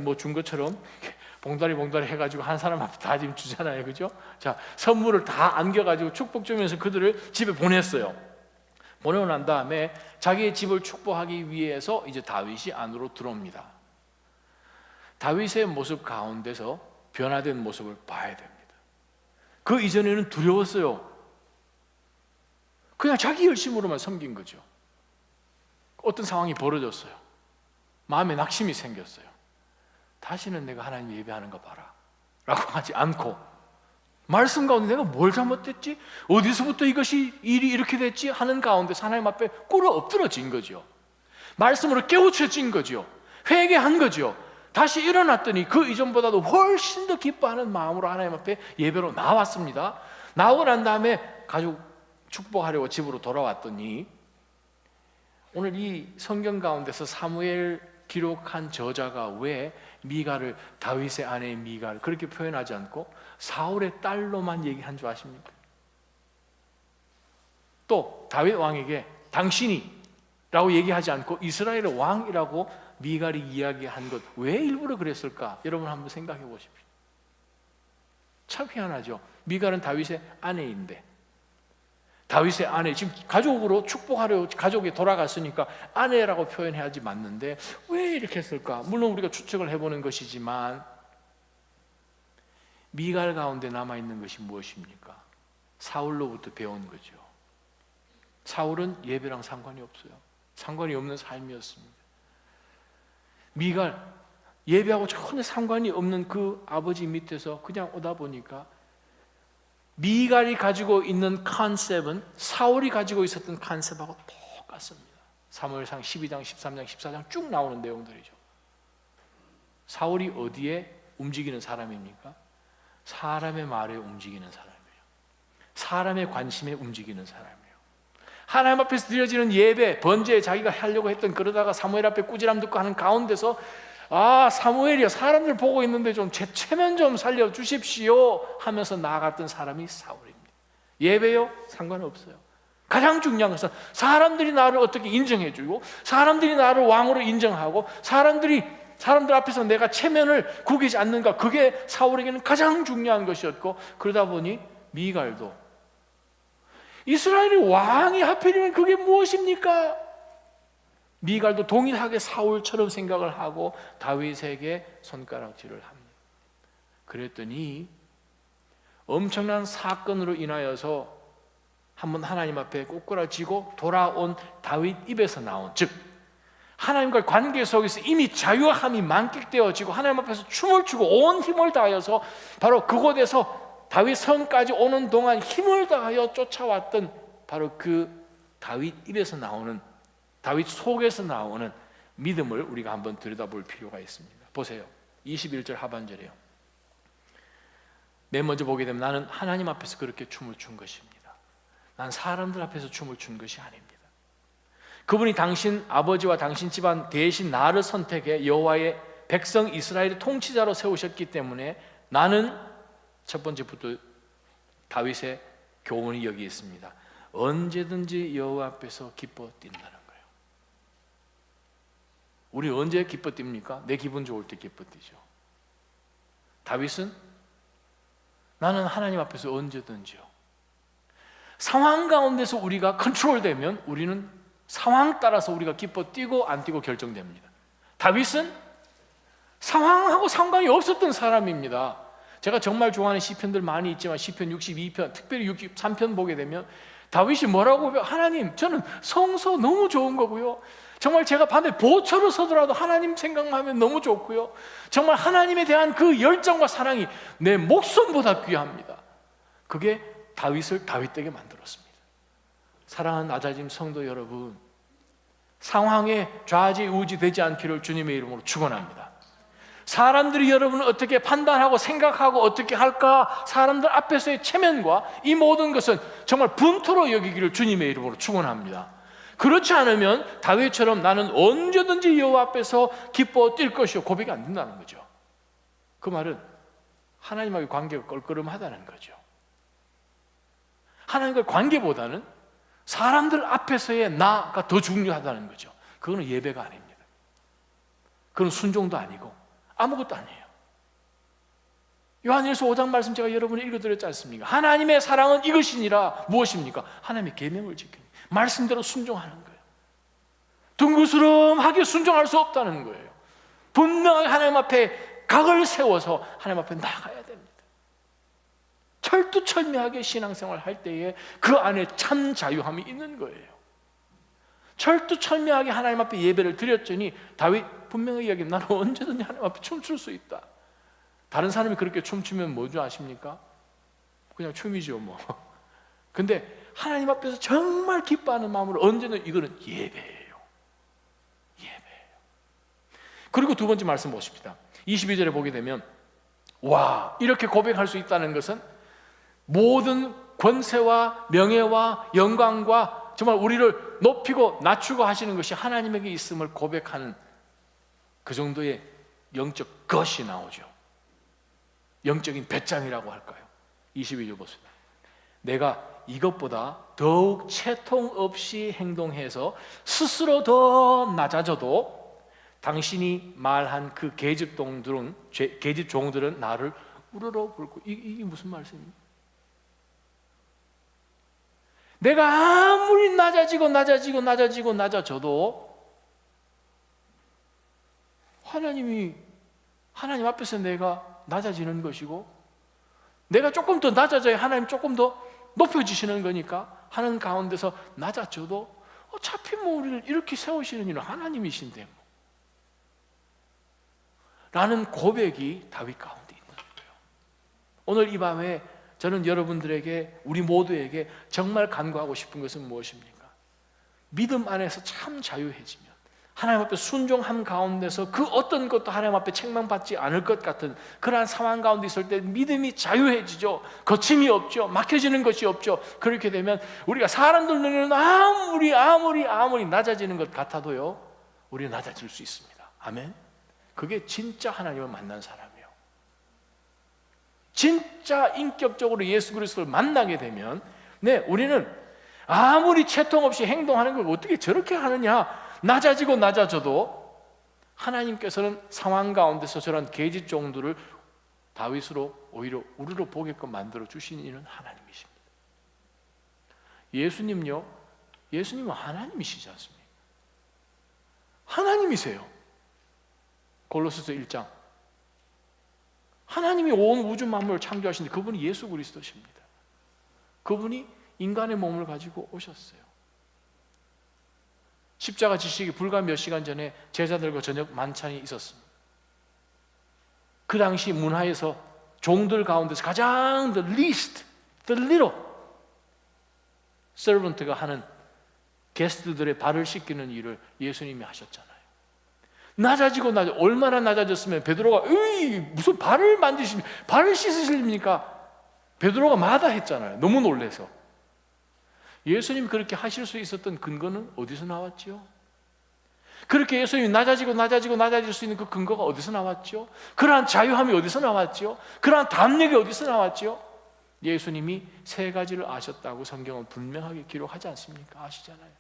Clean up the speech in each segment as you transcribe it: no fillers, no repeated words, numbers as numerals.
뭐 준 것처럼 봉다리 해가지고 한 사람 앞에 다 지금 주잖아요, 그죠? 자, 선물을 다 안겨가지고 축복 주면서 그들을 집에 보냈어요. 보내고 난 다음에 자기의 집을 축복하기 위해서 이제 다윗이 안으로 들어옵니다. 다윗의 모습 가운데서 변화된 모습을 봐야 됩니다. 그 이전에는 두려웠어요. 그냥 자기 열심으로만 섬긴 거죠. 어떤 상황이 벌어졌어요. 마음에 낙심이 생겼어요. 다시는 내가 하나님 예배하는 거 봐라 라고 하지 않고, 말씀 가운데 내가 뭘 잘못했지? 어디서부터 이것이 일이 이렇게 됐지? 하는 가운데서 하나님 앞에 꿇어 엎드러진 거죠. 말씀으로 깨우쳐진 거죠. 회개한 거죠. 다시 일어났더니 그 이전보다도 훨씬 더 기뻐하는 마음으로 하나님 앞에 예배로 나왔습니다. 나오고 난 다음에 가족 축복하려고 집으로 돌아왔더니, 오늘 이 성경 가운데서 사무엘 기록한 저자가 왜 미갈을, 다윗의 아내 미갈 그렇게 표현하지 않고 사울의 딸로만 얘기한 줄 아십니까? 또 다윗 왕에게 당신이 라고 얘기하지 않고 이스라엘의 왕이라고 미갈이 이야기한 것, 왜 일부러 그랬을까? 여러분 한번 생각해 보십시오. 참 희한하죠. 미갈은 다윗의 아내인데, 다윗의 아내, 지금 가족으로 축복하려 가족이 돌아갔으니까 아내라고 표현해야지 맞는데 왜 이렇게 했을까? 물론 우리가 추측을 해보는 것이지만 미갈 가운데 남아있는 것이 무엇입니까? 사울로부터 배운 거죠. 사울은 예배랑 상관이 없어요. 상관이 없는 삶이었습니다. 미갈, 예배하고 전혀 상관이 없는 그 아버지 밑에서 그냥 오다 보니까 미갈이 가지고 있는 컨셉은 사울이 가지고 있었던 컨셉하고 똑같습니다. 사무엘상 12장, 13장, 14장 쭉 나오는 내용들이죠. 사울이 어디에 움직이는 사람입니까? 사람의 말에 움직이는 사람이에요. 사람의 관심에 움직이는 사람이에요. 하나님 앞에서 드려지는 예배, 번제에 자기가 하려고 했던, 그러다가 사무엘 앞에 꾸지람 듣고 하는 가운데서 사무엘이야, 사람들 보고 있는데 좀 제 체면 좀 살려주십시오 하면서 나아갔던 사람이 사울입니다. 예배요? 상관없어요. 가장 중요한 것은 사람들이 나를 어떻게 인정해주고, 사람들이 나를 왕으로 인정하고, 사람들 앞에서 내가 체면을 구기지 않는가, 그게 사울에게는 가장 중요한 것이었고, 그러다 보니 미갈도, 이스라엘의 왕이 하필이면 그게 무엇입니까? 미갈도 동일하게 사울처럼 생각을 하고 다윗에게 손가락질을 합니다. 그랬더니 엄청난 사건으로 인하여서 한번 하나님 앞에 꼬꾸라지고 돌아온 다윗 입에서 나온, 즉 하나님과의 관계 속에서 이미 자유함이 만끽되어지고 하나님 앞에서 춤을 추고 온 힘을 다하여서 바로 그곳에서 다윗 성까지 오는 동안 힘을 다하여 쫓아왔던 바로 그 다윗 입에서 나오는, 다윗 속에서 나오는 믿음을 우리가 한번 들여다볼 필요가 있습니다. 보세요. 21절 하반절이에요. 맨 먼저 보게 되면 나는 하나님 앞에서 그렇게 춤을 춘 것입니다. 난 사람들 앞에서 춤을 춘 것이 아닙니다. 그분이 당신 아버지와 당신 집안 대신 나를 선택해 여호와의 백성 이스라엘의 통치자로 세우셨기 때문에 나는 첫 번째부터 다윗의 교훈이 여기 있습니다. 언제든지 여호와 앞에서 기뻐 뛴다는 거예요. 우리 언제 기뻐 뜁니까? 내 기분 좋을 때 기뻐 뛰죠. 다윗은 나는 하나님 앞에서 언제든지요. 상황 가운데서 우리가 컨트롤되면 우리는 상황 따라서 우리가 기뻐 뛰고 안 뛰고 결정됩니다. 다윗은 상황하고 상관이 없었던 사람입니다. 제가 정말 좋아하는 시편들 많이 있지만 시편 62편, 특별히 63편 보게 되면 다윗이 뭐라고 해요? 하나님, 저는 성소 너무 좋은 거고요, 정말 제가 밤에 보초로 서더라도 하나님 생각만 하면 너무 좋고요, 정말 하나님에 대한 그 열정과 사랑이 내 목숨보다 귀합니다. 그게 다윗을 다윗되게 만들었습니다. 사랑하는 아자짐 성도 여러분, 상황에 좌지우지되지 않기를 주님의 이름으로 축원합니다. 사람들이 여러분을 어떻게 판단하고 생각하고 어떻게 할까, 사람들 앞에서의 체면과 이 모든 것은 정말 분토로 여기기를 주님의 이름으로 축원합니다. 그렇지 않으면 다윗처럼 나는 언제든지 여호와 앞에서 기뻐 뛸 것이요 고백이 안 된다는 거죠. 그 말은 하나님과의 관계가 껄끄름하다는 거죠. 하나님과의 관계보다는 사람들 앞에서의 나가 더 중요하다는 거죠. 그거는 예배가 아닙니다. 그건 순종도 아니고 아무것도 아니에요. 요한일서 5장 말씀 제가 여러분이 읽어드렸지 않습니까? 하나님의 사랑은 이것이니라. 무엇입니까? 하나님의 계명을 지키는, 말씀대로 순종하는 거예요. 둥그스름하게 순종할 수 없다는 거예요. 분명하게 하나님 앞에 각을 세워서 하나님 앞에 나가야 됩니다. 철두철미하게 신앙생활 할 때에 그 안에 참 자유함이 있는 거예요. 철두철미하게 하나님 앞에 예배를 드렸더니 다윗 분명히 이야기합니다. 나는 언제든지 하나님 앞에 춤출 수 있다. 다른 사람이 그렇게 춤추면 뭐죠 아십니까? 그냥 춤이죠 뭐. 근데 하나님 앞에서 정말 기뻐하는 마음으로 언제든 이거는 예배예요. 예배예요. 그리고 두 번째 말씀 보십시다. 22절에 보게 되면 와, 이렇게 고백할 수 있다는 것은 모든 권세와 명예와 영광과 정말 우리를 높이고 낮추고 하시는 것이 하나님에게 있음을 고백하는 그 정도의 영적 것이 나오죠. 영적인 배짱이라고 할까요? 22절 보십니다. 내가 이것보다 더욱 채통 없이 행동해서 스스로 더 낮아져도 당신이 말한 그 계집 종들은 나를 우러러 볼고. 이게 무슨 말씀입니까? 내가 아무리 낮아져도 하나님 앞에서 내가 낮아지는 것이고, 내가 조금 더 낮아져야 하나님 조금 더 높여주시는 거니까 하는 가운데서 낮아져도 어차피 뭐 우리를 이렇게 세우시는 이는 하나님이신데 뭐 라는 고백이 다윗 가운데 있는 거예요. 오늘 이 밤에 저는 여러분들에게, 우리 모두에게 정말 간구하고 싶은 것은 무엇입니까? 믿음 안에서 참 자유해지면, 하나님 앞에 순종함 가운데서 그 어떤 것도 하나님 앞에 책망받지 않을 것 같은 그러한 상황 가운데 있을 때 믿음이 자유해지죠. 거침이 없죠. 막혀지는 것이 없죠. 그렇게 되면 우리가 사람들 눈에는 아무리 낮아지는 것 같아도요, 우리는 낮아질 수 있습니다. 아멘. 그게 진짜 하나님을 만난 사람이에요. 진짜 인격적으로 예수 그리스도를 만나게 되면 우리는 아무리 채통 없이 행동하는 걸 어떻게 저렇게 하느냐, 낮아져도 하나님께서는 상황 가운데서 저런 계집 종들을 다윗으로 오히려 우리로 보게끔 만들어 주신 이는 하나님이십니다. 예수님은 하나님이시지 않습니까? 하나님이세요. 골로새서 1장. 하나님이 온 우주 만물을 창조하신 그분이 예수 그리스도십니다. 그분이 인간의 몸을 가지고 오셨어요. 십자가 지시기 불과 몇 시간 전에 제자들과 저녁 만찬이 있었습니다. 그 당시 문화에서 종들 가운데서 가장 the least, the little servant가 하는 게스트들의 발을 씻기는 일을 예수님이 하셨잖아요. 얼마나 낮아졌으면 베드로가 무슨 발을 만지십니까? 발을 씻으십니까? 베드로가 마다했잖아요. 너무 놀래서. 예수님이 그렇게 하실 수 있었던 근거는 어디서 나왔지요? 그렇게 예수님이 낮아질 수 있는 그 근거가 어디서 나왔죠? 그러한 자유함이 어디서 나왔죠? 그러한 담력이 어디서 나왔죠? 예수님이 세 가지를 아셨다고 성경은 분명하게 기록하지 않습니까? 아시잖아요.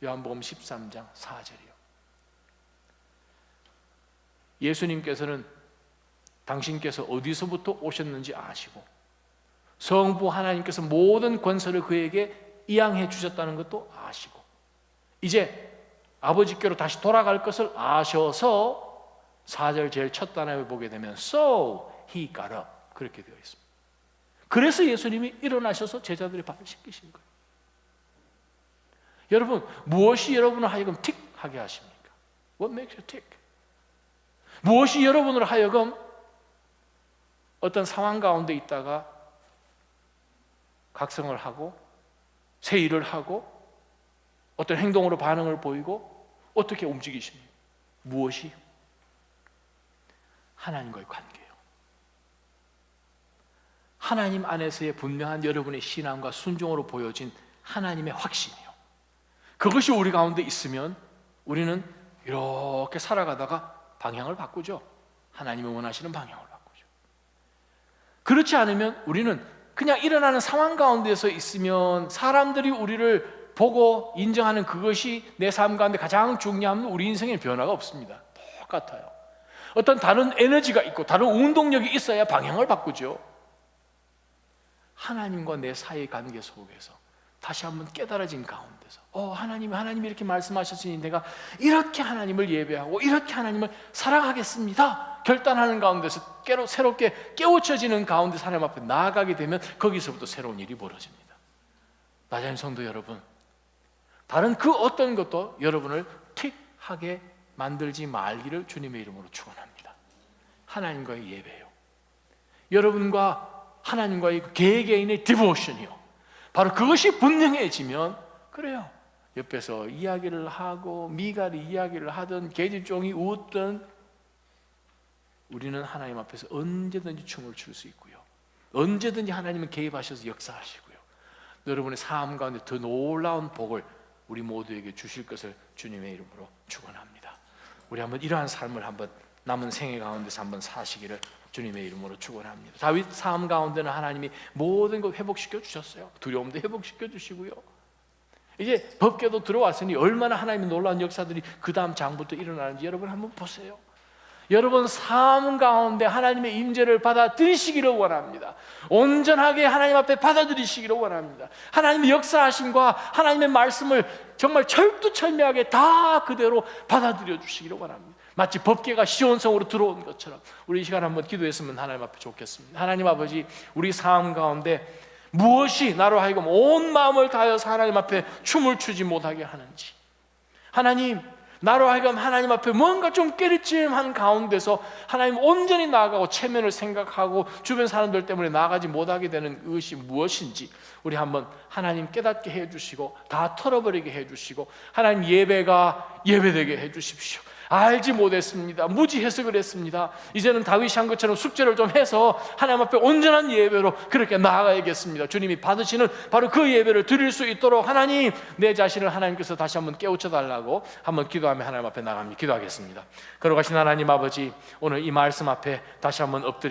요한복음 13장 4절이요. 예수님께서는 당신께서 어디서부터 오셨는지 아시고, 성부 하나님께서 모든 권세를 그에게 이양해 주셨다는 것도 아시고, 이제 아버지께로 다시 돌아갈 것을 아셔서 4절 제일 첫 단어에 보게 되면 So he got up, 그렇게 되어 있습니다. 그래서 예수님이 일어나셔서 제자들의 발을 씻기신 거예요. 여러분, 무엇이 여러분을 하여금 틱하게 하십니까? What makes you tick? 무엇이 여러분을 하여금 어떤 상황 가운데 있다가 각성을 하고 새 일을 하고 어떤 행동으로 반응을 보이고 어떻게 움직이십니까? 무엇이? 하나님과의 관계예요. 하나님 안에서의 분명한 여러분의 신앙과 순종으로 보여진 하나님의 확신이요. 그것이 우리 가운데 있으면 우리는 이렇게 살아가다가 방향을 바꾸죠. 하나님이 원하시는 방향을 바꾸죠. 그렇지 않으면 우리는 그냥 일어나는 상황 가운데서 있으면 사람들이 우리를 보고 인정하는 그것이 내 삶 가운데 가장 중요한 우리 인생의 변화가 없습니다. 똑같아요. 어떤 다른 에너지가 있고 다른 운동력이 있어야 방향을 바꾸죠. 하나님과 내 사이의 관계 속에서 다시 한번 깨달아진 가운데서 하나님이 이렇게 말씀하셨으니 내가 이렇게 하나님을 예배하고 이렇게 하나님을 사랑하겠습니다 결단하는 가운데서 새롭게 깨우쳐지는 가운데서 하나님 앞에 나아가게 되면 거기서부터 새로운 일이 벌어집니다. 나자님 성도 여러분, 다른 그 어떤 것도 여러분을 틱하게 만들지 말기를 주님의 이름으로 축원합니다. 하나님과의 예배요, 여러분과 하나님과의 개개인의 디보션이요, 바로 그것이 분명해지면 그래요, 옆에서 이야기를 하고 미갈이 이야기를 하든 계집종이 웃든 우리는 하나님 앞에서 언제든지 춤을 출 수 있고요, 언제든지 하나님은 개입하셔서 역사하시고요, 여러분의 삶 가운데 더 놀라운 복을 우리 모두에게 주실 것을 주님의 이름으로 축원합니다. 우리 한번 이러한 삶을 한번 남은 생애 가운데서 한번 사시기를 주님의 이름으로 축원합니다. 다윗 삶 가운데는 하나님이 모든 것 회복시켜 주셨어요. 두려움도 회복시켜 주시고요, 이제 법궤도 들어왔으니 얼마나 하나님의 놀라운 역사들이 그 다음 장부터 일어나는지 여러분 한번 보세요. 여러분 삶 가운데 하나님의 임재를 받아들이시기를 원합니다. 온전하게 하나님 앞에 받아들이시기를 원합니다. 하나님의 역사하심과 하나님의 말씀을 정말 철두철미하게 다 그대로 받아들여 주시기를 원합니다. 마치 법궤가 시온성으로 들어온 것처럼 우리 이 시간 한번 기도했으면 하나님 앞에 좋겠습니다. 하나님 아버지, 우리 삶 가운데 무엇이 나로 하여금 온 마음을 다하여서 하나님 앞에 춤을 추지 못하게 하는지, 하나님 나로 하여금 하나님 앞에 뭔가 좀 깨르침한 가운데서 하나님 온전히 나아가고 체면을 생각하고 주변 사람들 때문에 나아가지 못하게 되는 것이 무엇인지 우리 한번 하나님 깨닫게 해주시고 다 털어버리게 해주시고 하나님 예배가 예배되게 해주십시오. 알지 못했습니다. 무지해서 그랬습니다. 이제는 다윗이 한 것처럼 숙제를 좀 해서 하나님 앞에 온전한 예배로 그렇게 나아가야겠습니다. 주님이 받으시는 바로 그 예배를 드릴 수 있도록 하나님, 내 자신을 하나님께서 다시 한번 깨우쳐 달라고 한번 기도하며 하나님 앞에 나갑니다. 기도하겠습니다. 걸어가신 하나님 아버지, 오늘 이 말씀 앞에 다시 한번 엎드립니다.